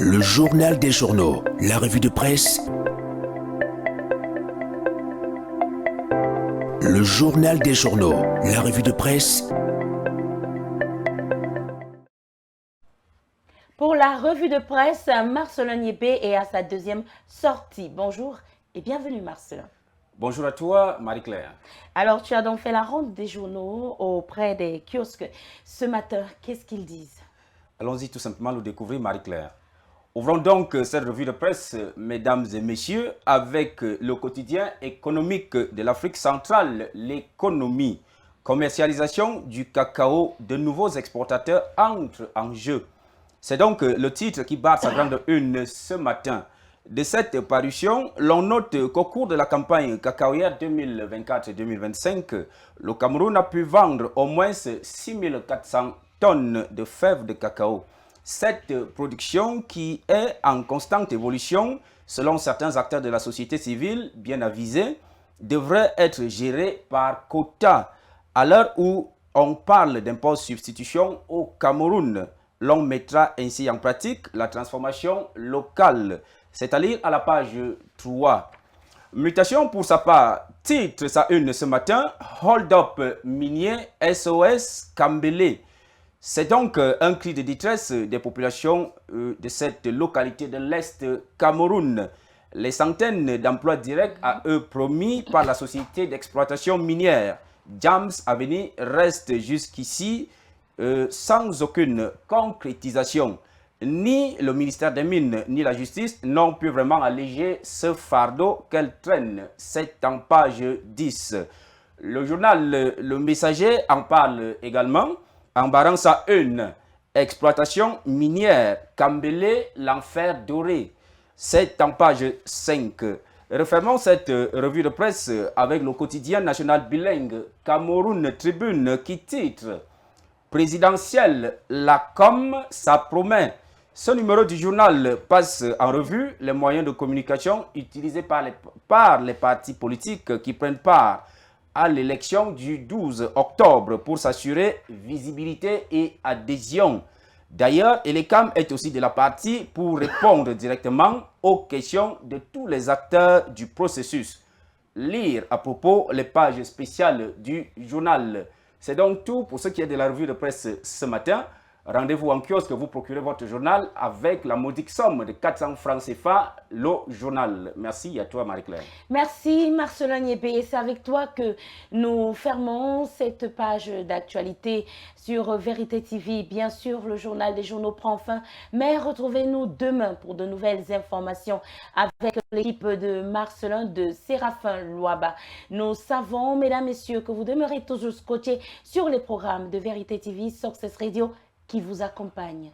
Le journal des journaux, la revue de presse. Le journal des journaux, la revue de presse. Pour la revue de presse, Marcelin Niébé est à sa deuxième sortie. Bonjour et bienvenue Marcelin. Bonjour à toi, Marie-Claire. Alors, tu as donc fait la ronde des journaux auprès des kiosques. Ce matin, qu'est-ce qu'ils disent? Allons-y tout simplement le découvrir, Marie-Claire. Ouvrons donc cette revue de presse, mesdames et messieurs, avec le quotidien économique de l'Afrique centrale, l'économie. Commercialisation du cacao, de nouveaux exportateurs entrent en jeu. C'est donc le titre qui bat sa grande une ce matin. De cette parution, l'on note qu'au cours de la campagne cacaoyère 2024-2025, le Cameroun a pu vendre au moins 6400 tonnes de fèves de cacao. Cette production, qui est en constante évolution, selon certains acteurs de la société civile bien avisés, devrait être gérée par quota. À l'heure où on parle d'impôt substitution au Cameroun, l'on mettra ainsi en pratique la transformation locale. C'est-à-dire à la page 3. Mutation pour sa part, titre sa une ce matin, Hold Up minier SOS Kambélé. C'est donc un cri de détresse des populations de cette localité de l'Est Cameroun. Les centaines d'emplois directs à eux promis par la société d'exploitation minière Jams Avenir restent jusqu'ici sans aucune concrétisation. Ni le ministère des Mines ni la justice n'ont pu vraiment alléger ce fardeau qu'elle traîne. C'est en page 10. Le journal Le Messager en parle également en barrant sa une. Exploitation minière, Kambélé, l'enfer doré. C'est en page 5. Refermons cette revue de presse avec le quotidien national bilingue Cameroun Tribune qui titre présidentielle, la com, ça promet. Ce numéro du journal passe en revue les moyens de communication utilisés par les partis politiques qui prennent part à l'élection du 12 octobre pour s'assurer visibilité et adhésion. D'ailleurs, Elecam est aussi de la partie pour répondre directement aux questions de tous les acteurs du processus. Lire à propos les pages spéciales du journal. C'est donc tout pour ce qui est de la revue de presse ce matin. Rendez-vous en kiosque, vous procurez votre journal avec la modique somme de 400 francs CFA, le journal. Merci à toi Marie-Claire. Merci Marcelin Niébé. C'est avec toi que nous fermons cette page d'actualité sur Vérité TV. Bien sûr, le journal des journaux prend fin, mais retrouvez-nous demain pour de nouvelles informations avec l'équipe de Marcelin de Séraphin Louaba. Nous savons, mesdames, messieurs, que vous demeurez toujours scotchés sur les programmes de Vérité TV, Success Radio qui vous accompagne.